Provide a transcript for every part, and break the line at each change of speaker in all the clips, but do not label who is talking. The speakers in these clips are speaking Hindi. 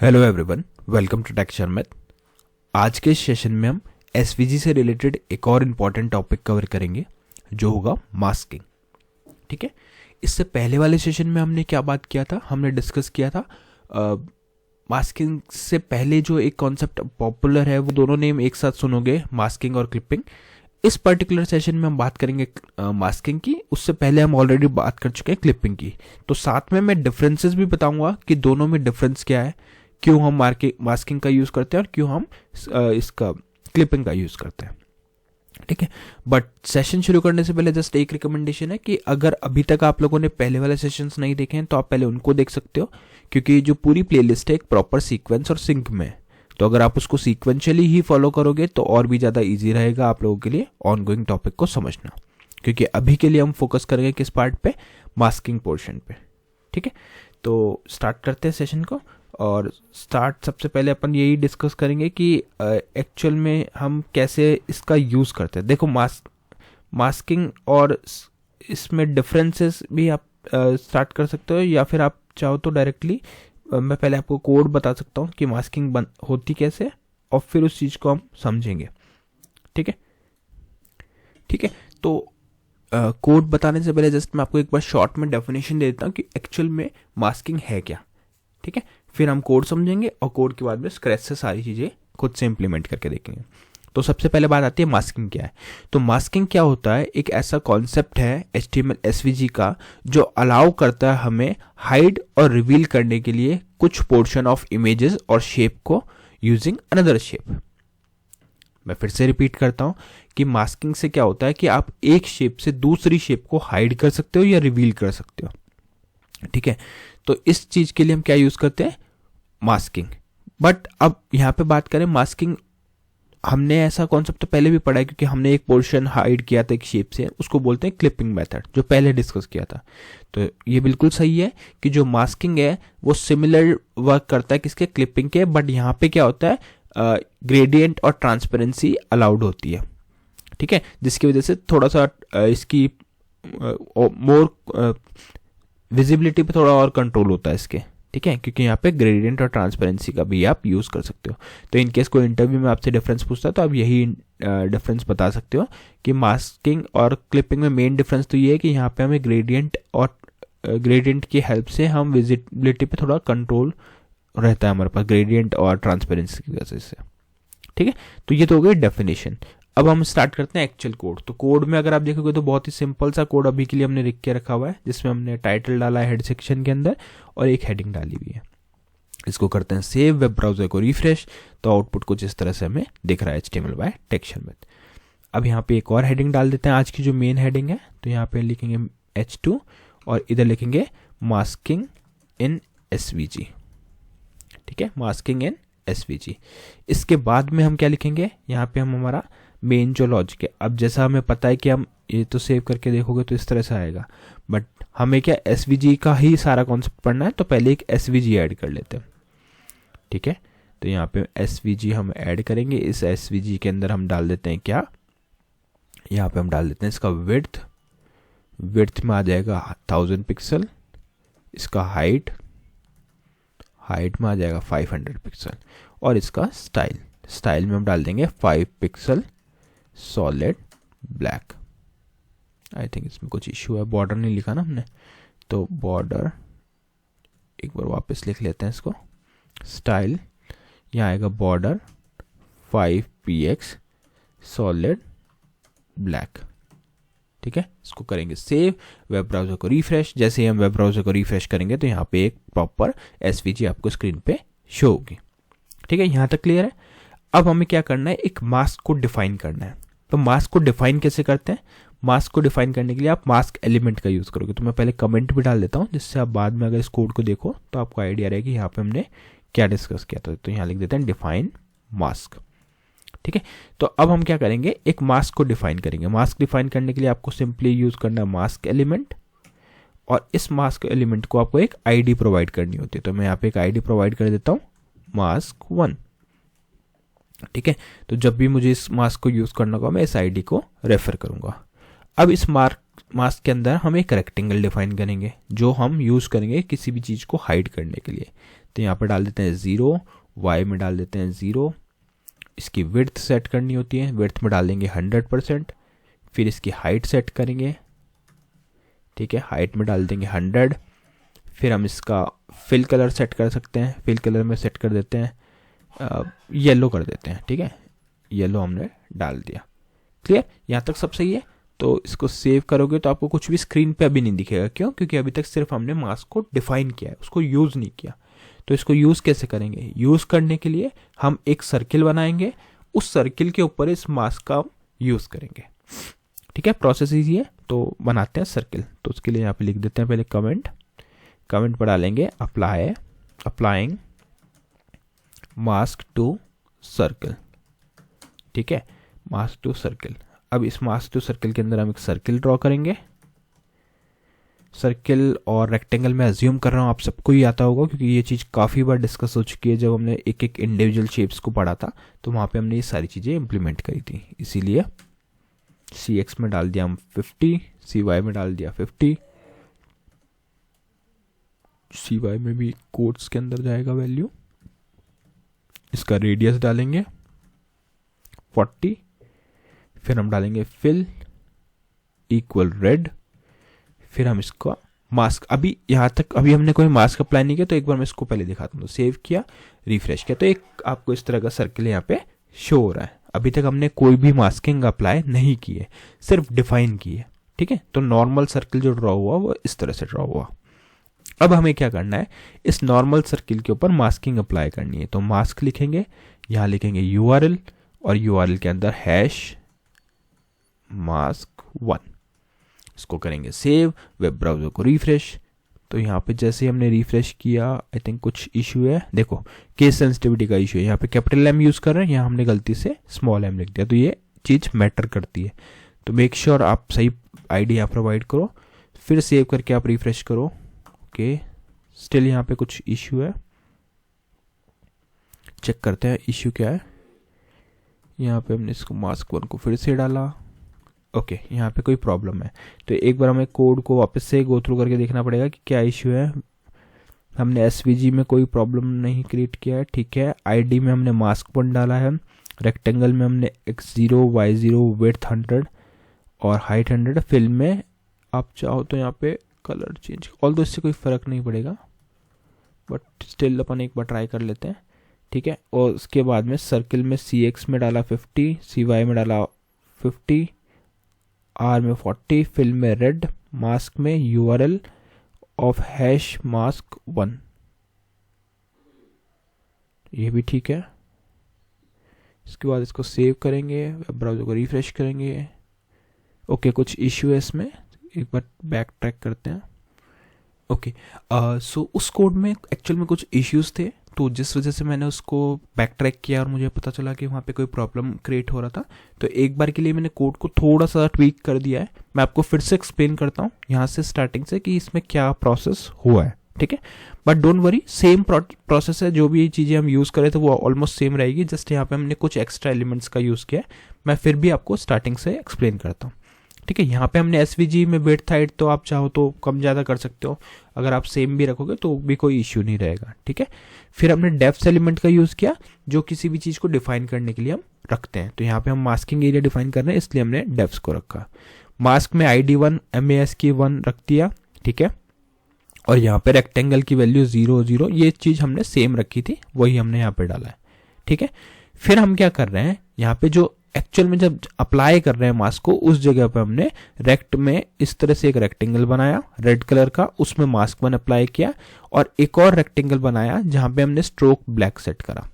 Hello everyone, welcome to texture math. आज के सेशन में हम एसवीजी से रिलेटेड एक और इम्पॉर्टेंट टॉपिक कवर करेंगे जो होगा मास्किंग। ठीक है, इससे पहले वाले सेशन में हमने क्या बात किया था, हमने डिस्कस किया था मास्किंग से पहले जो एक कॉन्सेप्ट पॉपुलर है वो दोनों नेम एक साथ सुनोगे, मास्किंग और क्लिपिंग। इस पर्टिकुलर सेशन में हम बात करेंगे मास्किंग की। उससे पहले हम ऑलरेडी बात कर चुके हैं क्लिपिंग की, तो साथ में मैं डिफरेंसेस भी बताऊंगा कि दोनों में डिफरेंस क्या है, क्यों हम मास्किंग का यूज़ करते हैं और क्यों हम इसका क्लिपिंग का यूज़ करते हैं। ठीक है, बट सेशन शुरू करने से पहले जस्ट एक रिकमेंडेशन है कि अगर अभी तक आप लोगों ने पहले वाले सेशंस नहीं देखे हैं तो आप पहले उनको देख सकते हो, क्योंकि जो पूरी प्लेलिस्ट है एक प्रॉपर सीक्वेंस और सिंक में है। तो अगर आप उसको सीक्वेंशियली ही फॉलो करोगे तो और भी ज़्यादा ईजी रहेगा आप लोगों के लिए ऑनगोइंग टॉपिक को समझना, क्योंकि अभी के लिए हम फोकस करेंगे किस पार्ट पे, मास्किंग पोर्शन पे। ठीक है, तो स्टार्ट करते हैं सेशन को। और सबसे पहले अपन यही डिस्कस करेंगे कि एक्चुअल में हम कैसे इसका यूज़ करते हैं। देखो, मास्किंग और इसमें डिफरेंसेस भी आप स्टार्ट कर सकते हो, या फिर आप चाहो तो डायरेक्टली मैं पहले आपको कोड बता सकता हूँ कि मास्किंग होती कैसे, और फिर उस चीज़ को हम समझेंगे। ठीक है, ठीक है। तो कोड बताने से पहले जस्ट मैं आपको एक बार शॉर्ट में डेफिनेशन दे देता हूँ कि एक्चुअल में मास्किंग है क्या। ठीक है, फिर हम कोड समझेंगे और कोड के बाद में स्क्रैच से सारी चीज़ें खुद से इंप्लीमेंट करके देखेंगे। तो सबसे पहले बात आती है मास्किंग क्या है। तो मास्किंग क्या होता है, एक ऐसा कॉन्सेप्ट है HTML SVG का जो अलाउ करता है हमें हाइड और रिवील करने के लिए कुछ पोर्शन ऑफ इमेजेस और शेप को यूजिंग अनदर शेप। मैं फिर से रिपीट करता हूं कि मास्किंग से क्या होता है कि आप एक शेप से दूसरी शेप को हाइड कर सकते हो या रिवील कर सकते हो। ठीक है, तो इस चीज के लिए हम क्या यूज करते हैं, मास्किंग। बट अब यहां पे बात करें मास्किंग, हमने ऐसा कॉन्सेप्ट तो पहले भी पढ़ा है, क्योंकि हमने एक पोर्शन हाइड किया था एक शेप से, उसको बोलते हैं क्लिपिंग मेथड, जो पहले डिस्कस किया था। तो ये बिल्कुल सही है कि जो मास्किंग है वो सिमिलर वर्क करता है किसके, क्लिपिंग के। बट यहाँ पे क्या होता है, ग्रेडियंट और ट्रांसपेरेंसी अलाउड होती है। ठीक है, जिसकी वजह से थोड़ा सा इसकी मोर विजिबिलिटी पे थोड़ा और कंट्रोल होता है इसके। ठीक है, क्योंकि यहाँ पे ग्रेडियंट और ट्रांसपेरेंसी का भी आप यूज़ कर सकते हो। तो इन केस कोई इंटरव्यू में आपसे डिफरेंस पूछता है तो आप यही डिफरेंस बता सकते हो कि मास्किंग और क्लिपिंग में मेन डिफरेंस तो ये है कि यहाँ पे हमें ग्रेडियंट की हेल्प से हम विजिबिलिटी पे थोड़ा कंट्रोल रहता है हमारे पास, ग्रेडियंट और ट्रांसपेरेंसी की वजह से। ठीक है, तो ये तो हो गई डेफिनेशन। अब हम स्टार्ट करते हैं एक्चुअल कोड। तो कोड में अगर आप देखोगे तो बहुत ही सिंपल सा कोड अभी के लिए हमने लिख के रखा हुआ है, जिसमें हमने टाइटल डाला है हेड सेक्शन के अंदर और एक हेडिंग डाली हुई है। इसको करते हैं सेव, वेब ब्राउजर को रिफ्रेश, तो आउटपुट कुछ इस तरह से हमें दिख रहा है HTML बाय टेक्सचर मैथ। अब यहाँ पे एक और हेडिंग डाल देते हैं, आज की जो मेन हेडिंग है। तो यहाँ पे लिखेंगे H2 और इधर लिखेंगे मास्किंग इन SVG। ठीक है, मास्किंग इन SVG। इसके बाद में हम क्या लिखेंगे, यहाँ पे हम हमारा मेन जो लॉजिक है। अब जैसा हमें पता है कि हम ये तो सेव करके देखोगे तो इस तरह से आएगा, बट हमें क्या SVG का ही सारा कॉन्सेप्ट पढ़ना है, तो पहले एक SVG ऐड कर लेते हैं। ठीक है, तो यहाँ पे SVG हम ऐड करेंगे। इस SVG के अंदर हम डाल देते हैं क्या, यहाँ पे हम डाल देते हैं इसका विड्थ में आ जाएगा 1000 पिक्सल, इसका हाइट में आ जाएगा 500 पिक्सल, और इसका स्टाइल में हम डाल देंगे 5 pixel solid black. I think इसमें कुछ इश्यू है, बॉर्डर नहीं लिखा ना हमने, तो बॉर्डर एक बार वापस लिख लेते हैं इसको। स्टाइल, यहाँ आएगा बॉर्डर 5px सॉलिड ब्लैक। ठीक है, इसको करेंगे सेव, वेब ब्राउजर को रिफ्रेश। जैसे ही हम वेब ब्राउजर को रिफ्रेश करेंगे तो यहाँ पे एक प्रॉपर SVG आपको स्क्रीन पे शो होगी। ठीक है, यहाँ तक क्लियर है। अब हमें क्या करना है, एक मास्क को डिफाइन करना है। तो मास्क को डिफाइन कैसे करते हैं, मास्क को डिफाइन करने के लिए आप मास्क एलिमेंट का यूज करोगे। तो मैं पहले कमेंट भी डाल देता हूँ, जिससे आप बाद में अगर इस कोड को देखो तो आपको आइडिया रहेगा कि यहाँ पे हमने क्या डिस्कस किया था। तो यहाँ लिख देते हैं डिफाइन मास्क। ठीक है, तो अब हम क्या करेंगे, एक मास्क को डिफाइन करेंगे। मास्क डिफाइन करने के लिए आपको सिंपली यूज करना है मास्क एलिमेंट, और इस मास्क एलिमेंट को आपको एक ID प्रोवाइड करनी होती है। तो मैं यहाँ पे एक ID प्रोवाइड कर देता हूँ, मास्क 1। ठीक है, तो जब भी मुझे इस मास्क को यूज करना होगा मैं इस ID को रेफर करूंगा। अब इस मास्क के अंदर हम एक रेक्टेंगल डिफाइन करेंगे जो हम यूज करेंगे किसी भी चीज को हाइड करने के लिए। तो यहाँ पे डाल देते हैं 0, y में डाल देते हैं 0। इसकी विड्थ सेट करनी होती है, विड्थ में डालेंगे 100%। फिर इसकी हाइट सेट करेंगे, ठीक है, हाइट में डाल देंगे 100। फिर हम इसका फिल कलर सेट कर सकते हैं, फिल कलर में सेट कर देते हैं येलो कर देते हैं, ठीक है, येलो हमने डाल दिया। क्लियर, यहाँ तक सब सही है। तो इसको सेव करोगे तो आपको कुछ भी स्क्रीन पे अभी नहीं दिखेगा। क्यों? क्योंकि अभी तक सिर्फ हमने मास्क को डिफाइन किया है, उसको यूज़ नहीं किया। तो इसको यूज़ कैसे करेंगे? यूज़ करने के लिए हम एक सर्किल बनाएंगे, उस सर्किल के ऊपर इस मास्क का यूज़ करेंगे, ठीक है। प्रोसेस इजी है, तो बनाते हैं सर्किल। तो उसके लिए यहाँ पे लिख देते हैं पहले कमेंट पर डालेंगे अप्लाइंग मास्क टू सर्किल, ठीक है, मास्क टू सर्किल। अब इस मास्क टू सर्किल के अंदर हम एक सर्किल ड्रॉ करेंगे। सर्किल और रेक्टेंगल में अज्यूम कर रहा हूँ आप सबको ही आता होगा, क्योंकि ये चीज़ काफ़ी बार डिस्कस हो चुकी है। जब हमने एक एक इंडिविजुअल शेप्स को पढ़ा था तो वहाँ पे हमने ये सारी चीज़ें इंप्लीमेंट करी थी। इसीलिए CX में डाल दिया हम 50, CY में डाल दिया 50। CY में भी कोट्स के अंदर जाएगा वैल्यू। इसका रेडियस डालेंगे 40। फिर हम डालेंगे फिल इक्वल रेड। फिर हम इसको मास्क, अभी यहाँ तक अभी हमने कोई मास्क अप्लाई नहीं किया, तो एक बार मैं इसको पहले दिखाता हूँ। तो सेव किया, रिफ्रेश किया, तो एक आपको इस तरह का सर्किल यहाँ पे शो हो रहा है। अभी तक हमने कोई भी मास्किंग अप्लाई नहीं की है, सिर्फ डिफाइन की है, ठीक है। तो नॉर्मल सर्किल जो ड्रॉ हुआ वो इस तरह से ड्रॉ हुआ। अब हमें क्या करना है, इस नॉर्मल सर्किल के ऊपर मास्किंग अप्लाई करनी है। तो मास्क लिखेंगे, यहाँ लिखेंगे URL और URL के अंदर #mask1। इसको करेंगे सेव, वेब ब्राउज़र को रिफ्रेश। तो यहाँ पे जैसे हमने रिफ्रेश किया, आई थिंक कुछ इशू है, देखो केस सेंसिटिविटी का इशू है। यहाँ पे कैपिटल M यूज़ कर रहे हैं, यहाँ हमने गलती से स्मॉल m लिख दिया, तो ये चीज़ मैटर करती है। तो मेक श्योर आप सही ID यहाँ प्रोवाइड करो, फिर सेव करके आप रिफ्रेश करो। ओके, स्टिल यहाँ पे कुछ इशू है, चेक करते हैं इशू क्या है। यहाँ पे हमने इसको mask1 को फिर से डाला। ओके, यहाँ पे कोई प्रॉब्लम है, तो एक बार हमें कोड को वापस से गो थ्रू करके देखना पड़ेगा कि क्या इशू है। हमने SVG में कोई प्रॉब्लम नहीं क्रिएट किया है, ठीक है। ID में हमने mask1 डाला है, रेक्टेंगल में हमने x0 y0 विड्थ 100 और हाइट 100। फिल में आप चाहो तो यहाँ पे कलर चेंज, ऑल्दो इससे कोई फ़र्क नहीं पड़ेगा, बट स्टिल अपन एक बार ट्राई कर लेते हैं, ठीक है। और उसके बाद में सर्किल में CX में डाला 50, CY में डाला 50, R में 40, फिल में रेड, मास्क में URL ऑफ #mask1। ये भी ठीक है। इसके बाद इसको सेव करेंगे, वेब ब्राउज़र को रिफ्रेश करेंगे। ओके, कुछ इश्यू है इसमें, एक बार बैक ट्रैक करते हैं। ओके, सो उस कोड में एक्चुअल में कुछ इश्यूज थे, तो जिस वजह से मैंने उसको बैक ट्रैक किया और मुझे पता चला कि वहाँ पे कोई प्रॉब्लम क्रिएट हो रहा था। तो एक बार के लिए मैंने कोड को थोड़ा सा ट्वीक कर दिया है। मैं आपको फिर से एक्सप्लेन करता हूँ यहाँ से स्टार्टिंग से कि इसमें क्या प्रोसेस हुआ है, ठीक है। But don't worry, same process है, जो भी चीज़ें हम यूज़ करें तो वो ऑलमोस्ट सेम रहेगी। जस्ट यहाँ पे हमने कुछ एक्स्ट्रा एलिमेंट्स का यूज़ किया है। मैं फिर भी आपको स्टार्टिंग से एक्सप्लेन करता हूँ, ठीक है। यहाँ पे हमने SVG में विड्थ हाइट तो आप चाहो तो कम ज़्यादा कर सकते हो, अगर आप सेम भी रखोगे तो भी कोई इश्यू नहीं रहेगा, ठीक है। फिर हमने डेप्थ एलिमेंट का यूज़ किया, जो किसी भी चीज़ को डिफाइन करने के लिए हम रखते हैं। तो यहाँ पे हम मास्किंग एरिया डिफाइन कर रहे हैं, इसलिए हमने डेप्थ को रखा। मास्क में ID1 MASK1 रख दिया, ठीक है। और यहाँ पे रेक्टेंगल की वैल्यू 0 0, ये चीज़ हमने सेम रखी थी, वही हमने यहाँ पे डाला है, ठीक है। फिर हम क्या कर रहे हैं, यहाँ पे जो एक्चुअल में जब अप्लाई कर रहे हैं मास्क को, उस जगह पे हमने रेक्ट में इस तरह से एक रेक्टेंगल बनाया रेड कलर का, उसमें mask1 अप्लाई किया, और एक और रेक्टेंगल बनाया जहां पे हमने स्ट्रोक ब्लैक सेट करा।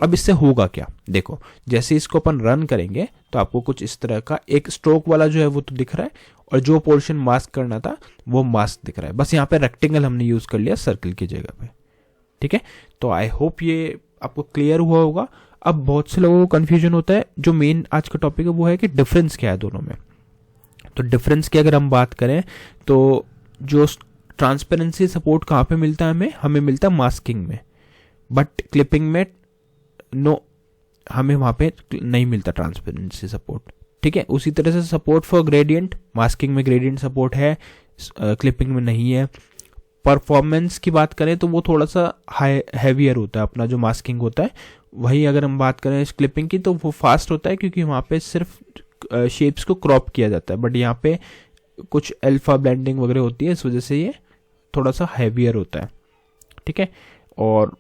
अब इससे होगा क्या, देखो जैसे इसको अपन रन करेंगे तो आपको कुछ इस तरह का एक स्ट्रोक वाला जो है वो तो दिख रहा है, और जो पोर्शन मास्क करना था वो मास्क दिख रहा है। बस यहाँ पे रेक्टेंगल हमने यूज कर लिया सर्किल की जगह पे, ठीक है। तो आई होप ये आपको क्लियर हुआ होगा। अब बहुत से लोगों को कंफ्यूजन होता है, जो मेन आज का टॉपिक है वो है कि डिफरेंस क्या है दोनों में। तो डिफरेंस की अगर हम बात करें तो जो ट्रांसपेरेंसी सपोर्ट कहाँ पे मिलता है, हमें मिलता है मास्किंग में, बट क्लिपिंग में नो, हमें वहाँ पे नहीं मिलता ट्रांसपेरेंसी सपोर्ट, ठीक है। उसी तरह से सपोर्ट फॉर ग्रेडियंट, मास्किंग में ग्रेडियंट सपोर्ट है, क्लिपिंग में नहीं है। परफॉर्मेंस की बात करें तो वो थोड़ा सा हैवियर होता है, अपना जो मास्किंग होता है। वही अगर हम बात करें क्लिपिंग की तो वो फास्ट होता है, क्योंकि वहाँ पे सिर्फ शेप्स को क्रॉप किया जाता है, बट यहाँ पे कुछ अल्फा ब्लेंडिंग वगैरह होती है, इस वजह से ये थोड़ा सा हैवियर होता है, ठीक है। और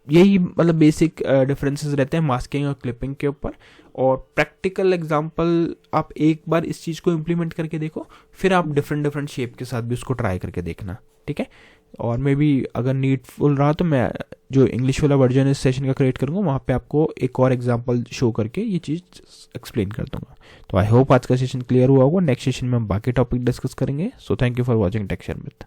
यही मतलब बेसिक डिफरेंसेस रहते हैं मास्किंग और क्लिपिंग के ऊपर। और प्रैक्टिकल एग्जांपल आप एक बार इस चीज़ को इम्प्लीमेंट करके देखो, फिर आप डिफरेंट शेप के साथ भी उसको ट्राई करके देखना, ठीक है। और मे बी अगर नीडफुल रहा तो मैं जो इंग्लिश वाला वर्जन इस सेशन का क्रिएट करूँगा, वहाँ पे आपको एक और एग्जांपल शो करके ये चीज़ एक्सप्लेन कर दूंगा। तो आई होप आज का सेशन क्लियर हुआ होगा। नेक्स्ट सेशन में हम बाकी टॉपिक डिस्कस करेंगे। So thank you for watching take share with.